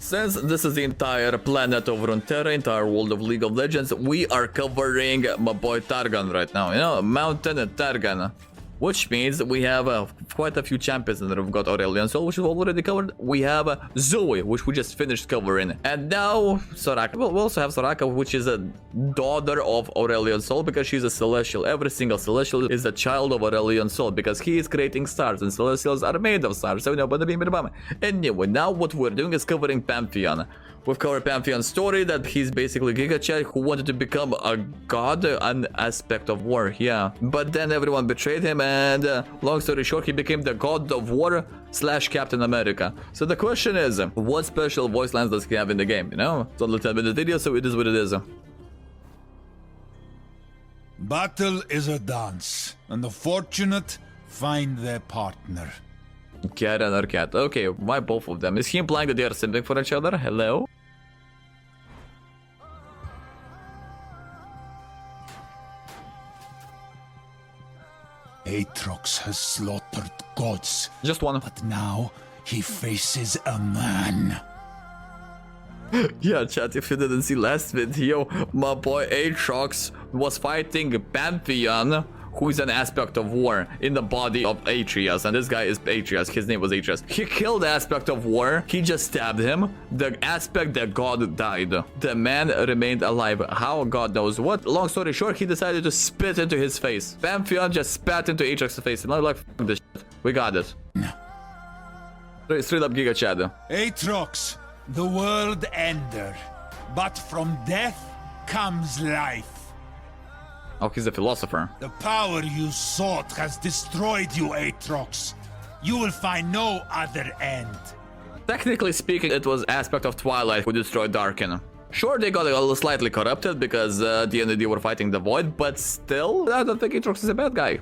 Since this is the entire planet of Runeterra, entire world of League of Legends, we are covering my boy Targon right now, you know, Mountain Targon. Which means we have quite a few champions that have got Aurelion Sol, which we've already covered. We have Zoe, which we just finished covering. And now Soraka. Well, we also have Soraka, which is a daughter of Aurelion Sol because she's a Celestial. Every single Celestial is a child of Aurelion Sol because he is creating stars and Celestials are made of stars. So, anyway, now what we're doing is covering Pantheon. We've covered Pantheon's story that he's basically Giga Chad who wanted to become a god, an aspect of war, yeah. But then everyone betrayed him and long story short, he became the god of war / Captain America. So the question is, what special voice lines does he have in the game, you know? It's only 10 minute video, so it is what it is. Battle is a dance, and the fortunate find their partner. Cat and her cat. Okay, why both of them? Is he implying that they are simping for each other? Hello? Aatrox has slaughtered gods. Just one. But now he faces a man. Yeah, chat, if you didn't see last video, my boy Aatrox was fighting Pantheon, who is an aspect of war in the body of Atreus, and this guy is Atreus. His name was Atreus. He killed the aspect of war. He just stabbed him. The aspect that God died. The man remained alive. How? God knows what. Long story short, he decided to spit into his face. Pantheon just spat into Aatrox's face, and I'm like, F this shit. We got it. Straight up Giga Chad. Aatrox, the world ender, but from death comes life. Oh, he's a philosopher. The power you sought has destroyed you, Aatrox. You will find no other end. Technically speaking, it was aspect of Twilight who destroyed Darkin. Sure, they got a little slightly corrupted because at the end they were fighting the Void, but still, I don't think Aatrox is a bad guy.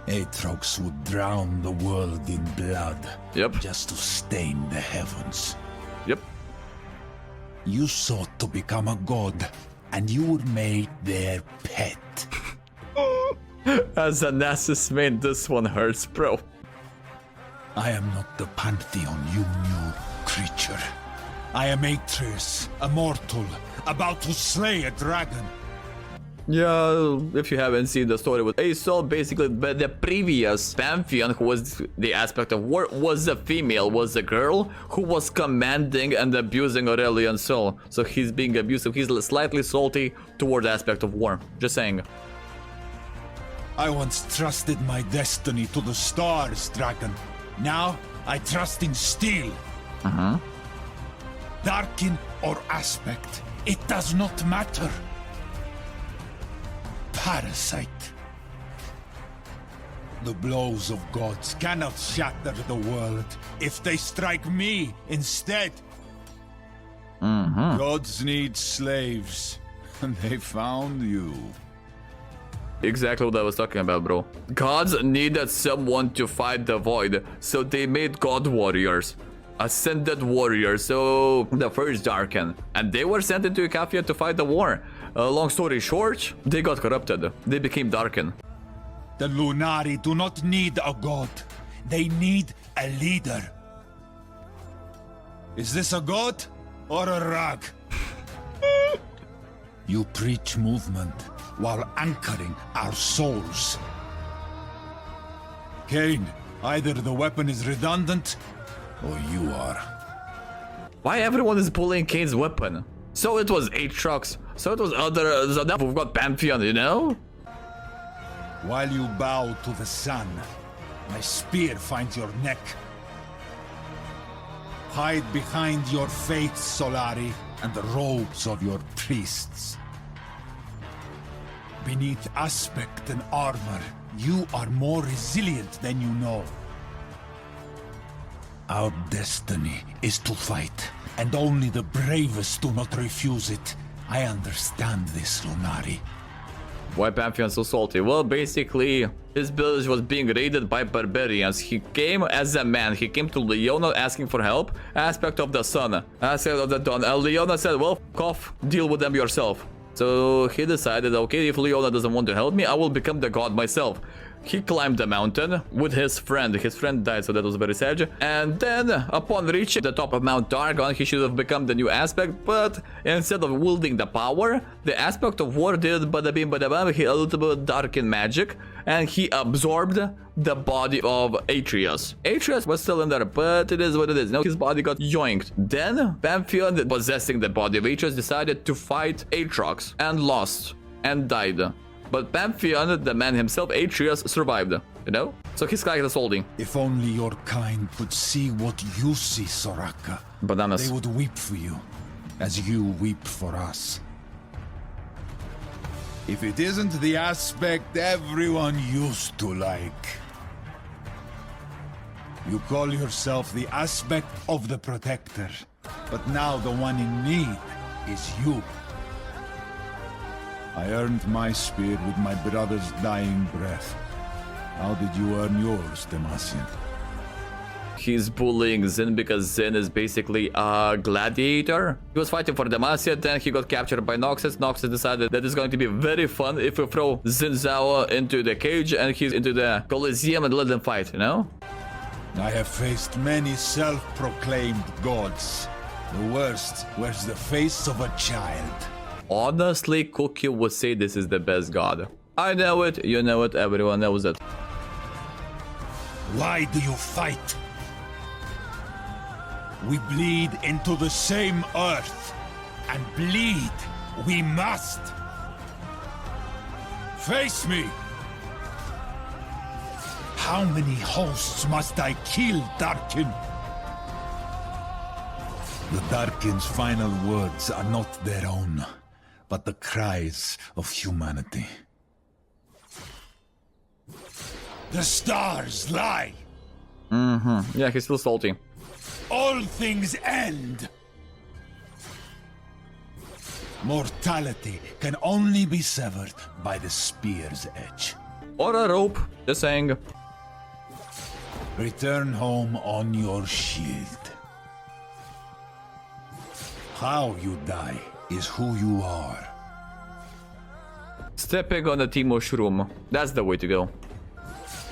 Aatrox would drown the world in blood. Yep. Just to stain the heavens. Yep. You sought to become a god, and you were made their pet. As a Nasus main, this one hurts, bro. I am not the Pantheon you knew, creature. I am Atreus, a mortal, about to slay a dragon. Yeah, if you haven't seen the story with Asol, basically the previous Pantheon, who was the aspect of war, was a female, was a girl who was commanding and abusing Aurelion Sol. So he's being abusive, he's slightly salty toward the aspect of war. Just saying. I once trusted my destiny to the stars, dragon. Now, I trust in steel. Darkin or aspect, it does not matter. Parasite. The blows of gods cannot shatter the world if they strike me instead. Gods need slaves, and they found you. Exactly what I was talking about, bro. Gods needed someone to fight the Void, so they made God Warriors. Ascended warriors, so the first Darkin, and they were sent into Icafia to fight the war. Long story short, they got corrupted. They became Darkin. The Lunari do not need a god. They need a leader. Is this a god or a rag? You preach movement while anchoring our souls. Kayn, either the weapon is redundant or you are. Why everyone is pulling Kayn's weapon? So it was Aatrox. So it was other. So now we've got Pantheon, you know? While you bow to the sun, my spear finds your neck. Hide behind your faiths, Solari, and the robes of your priests. Beneath aspect and armor, you are more resilient than you know. Our destiny is to fight, and only the bravest do not refuse it. I understand this, Lunari. Why Pantheon so salty? Well, basically, his village was being raided by barbarians. He came as a man. He came to Leona asking for help. Aspect of the sun. Aspect of the dawn. Leona said, well, f*** off. Deal with them yourself. So he decided, okay, if Leona doesn't want to help me, I will become the god myself. He climbed the mountain with his friend. His friend died, so that was very sad. And then, upon reaching the top of Mount Targon, he should have become the new aspect, but instead of wielding the power, the aspect of war did bada bing bada bam, he a little bit darkened magic, and he absorbed the body of Atreus. Atreus was still in there, but it is what it is. Now his body got yoinked. Then, Pantheon, possessing the body of Atreus, decided to fight Aatrox, and lost, and died. But Pantheon, the man himself, Atreus, survived, you know? So he's like the holding. If only your kind could see what you see, Soraka. Bananas. They would weep for you, as you weep for us. If it isn't the aspect everyone used to like. You call yourself the aspect of the Protector, but now the one in need is you. I earned my spear with my brother's dying breath. How did you earn yours, Demacian? He's bullying Zin because Zin is basically a gladiator. He was fighting for Demacia, then he got captured by Noxus. Noxus decided that it's going to be very fun if we throw Xin Zhao into the cage and he's into the Colosseum and let them fight, you know? I have faced many self-proclaimed gods. The worst wears the face of a child. Honestly, Cookie would say this is the best god. I know it, you know it, everyone knows it. Why do you fight? We bleed into the same earth, and bleed we must. Face me! How many hosts must I kill, Darkin? The Darkin's final words are not their own, but the cries of humanity. The stars lie! Yeah, he's still salty. All things end! Mortality can only be severed by the spear's edge. Or a rope, just saying. Return home on your shield. How you die is who you are. Stepping on a Timo shroom. That's the way to go.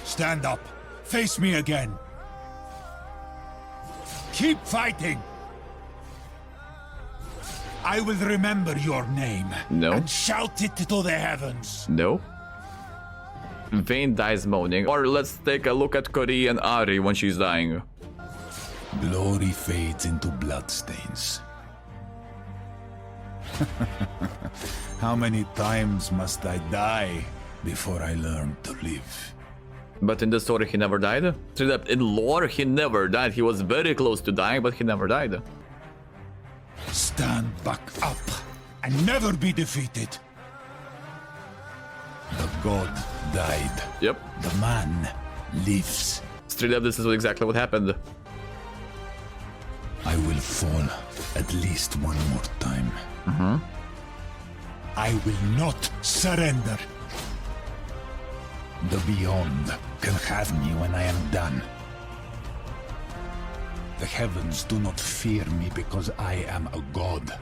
Stand up. Face me again. Keep fighting. I will remember your name. No. And shout it to the heavens. No. Vayne dies moaning. Or let's take a look at Kori and Ari when she's dying. Glory fades into bloodstains. How many times must I die before I learn to live? But in the story, he never died. Straight up, in lore, he never died. He was very close to dying, but he never died. Stand back up and never be defeated. The god died. Yep. The man lives. Straight up, this is exactly what happened. I will fall at least one more time. I will not surrender. The Beyond can have me when I am done. The heavens do not fear me because I am a god.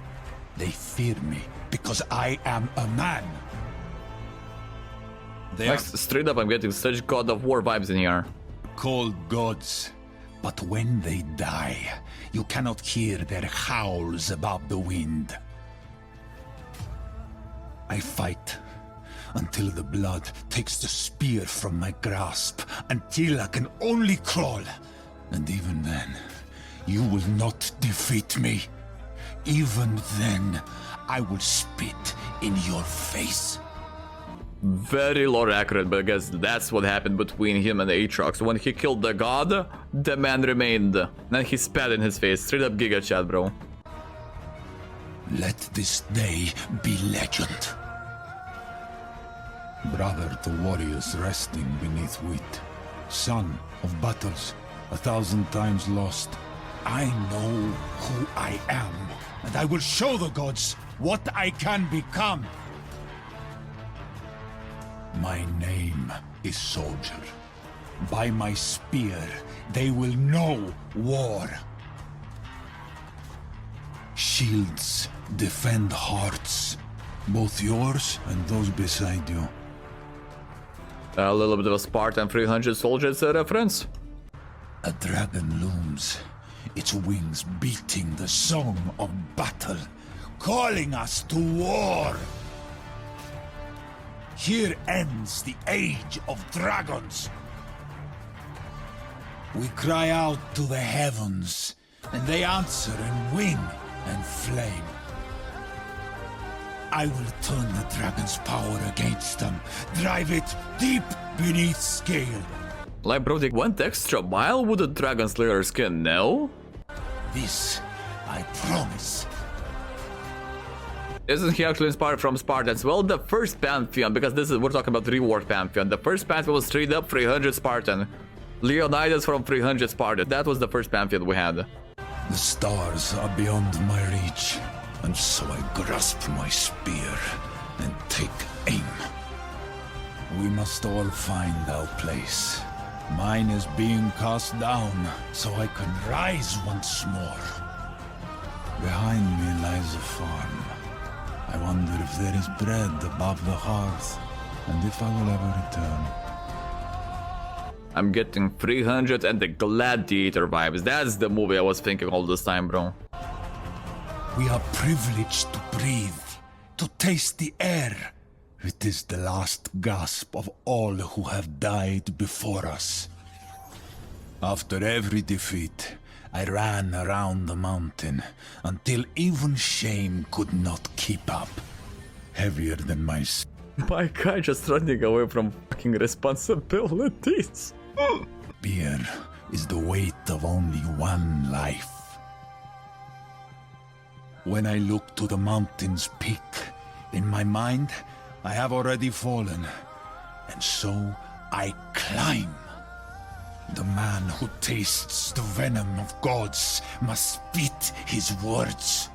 They fear me because I am a man. They Like, straight up, I'm getting such God of War vibes in here. called gods, but when they die, you cannot hear their howls above the wind. I fight until the blood takes the spear from my grasp, until I can only crawl. And even then, you will not defeat me. Even then, I will spit in your face. Very lore accurate, but I guess that's what happened between him and Aatrox. When he killed the god, the man remained. Then he spat in his face. Straight up Giga Chat, bro. Let this day be legend. Brother to warriors resting beneath wheat. Son of battles, 1,000 times lost. I know who I am, and I will show the gods what I can become. My name is Soldier. By my spear, they will know war. Shields defend hearts, both yours and those beside you. A little bit of a Spartan 300 soldiers reference. A dragon looms, its wings beating the song of battle, calling us to war. Here ends the age of dragons. We cry out to the heavens, and they answer in wind and flame. I will turn the dragon's power against them, drive it deep beneath scale. Like, bro, they went extra mile with the Dragon Slayer skin, no? This, I promise. Isn't he actually inspired from Spartans? Well, the first Pantheon, because we're talking about reworked Pantheon. The first Pantheon was straight up 300 Spartan. Leonidas from 300 Spartan. That was the first Pantheon we had. The stars are beyond my reach, and so I grasp my spear and take aim. We must all find our place. Mine is being cast down, so I can rise once more. Behind me lies a farm. I wonder if there is bread above the hearth, and if I will ever return. I'm getting 300 and the Gladiator vibes. That's the movie I was thinking all this time, bro. We are privileged to breathe, to taste the air. It is the last gasp of all who have died before us. After every defeat, I ran around the mountain until even shame could not keep up. Heavier than my My guy just running away from fucking responsibilities. spear is the weight of only one life. When I look to the mountain's peak, in my mind, I have already fallen, and so I climb. The man who tastes the venom of gods must spit his words.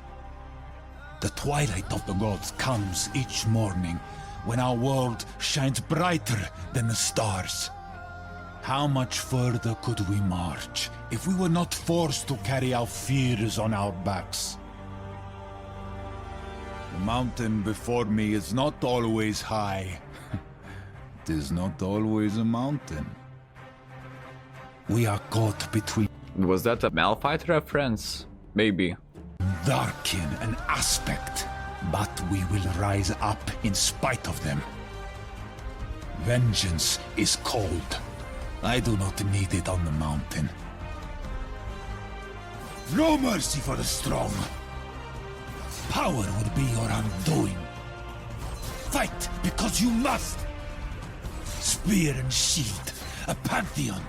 The twilight of the gods comes each morning, when our world shines brighter than the stars. How much further could we march if we were not forced to carry our fears on our backs? The mountain before me is not always high. It is not always a mountain. We are caught between Was that a Malphite reference? Maybe. darken an aspect, but we will rise up in spite of them. Vengeance is cold. I do not need it on the mountain. No mercy for the strong. Power will be your undoing. Fight because you must. Spear and shield, a Pantheon.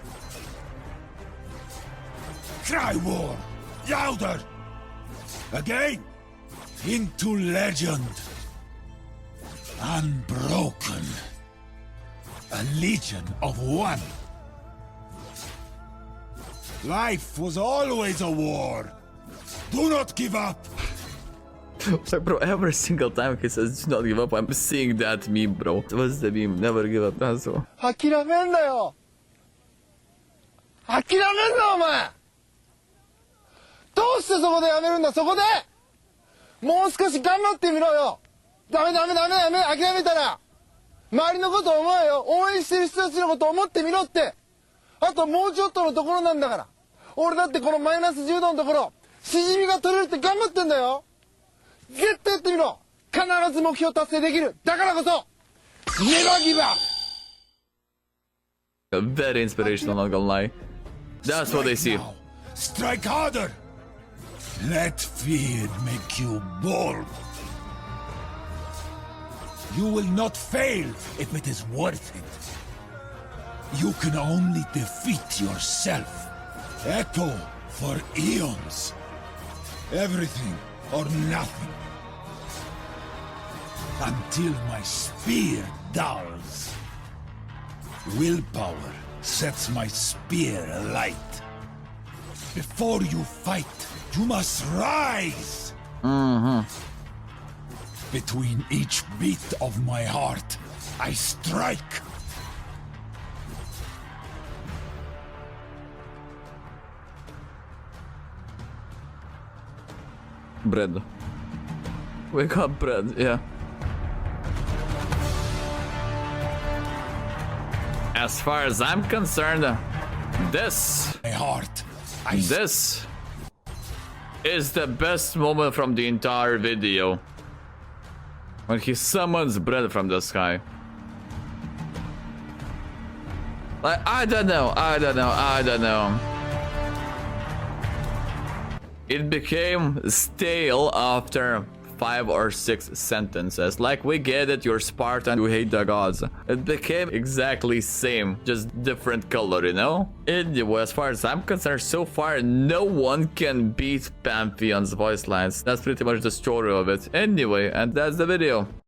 Cry war, louder. Again, into legend. Unbroken. A legion of one. Life was always a war. Do not give up. So, bro, every single time he says do not give up, I'm seeing that meme, bro. What's the meme? Never give up. That's all. 諦めんなよ諦めんなお前どうしてそこでやめるんだそこでもう少し頑張ってみろよダメダメダメダメ諦めたら周りのこと思えよ応援してる人たちのこと思ってみろってあともうちょっとのところなんだから俺だってこのマイナス10度のところしじみが取れるって頑張ってんだよ絶対やってみろ必ず目標達成できるだからこそネバギブアップ Very inspirational, not gonna lie. That's what they see. Now. Strike harder. Let fear make you bold. You will not fail if it is worth it. You can only defeat yourself. Echo for eons. Everything or nothing. Until my spear dulls. Willpower sets my spear alight. Before you fight, you must rise. Between each beat of my heart, I strike. Bread. We got bread, yeah. as far as I'm concerned, this My heart. This is the best moment from the entire video. When he summons bread from the sky. Like, I don't know. It became stale after 5 or 6 sentences. Like, we get it, you're Spartan, you hate the gods. It became exactly same, just different color, you know? Anyway, as far as I'm concerned, so far, no one can beat Pantheon's voice lines. That's pretty much the story of it. Anyway, and that's the video.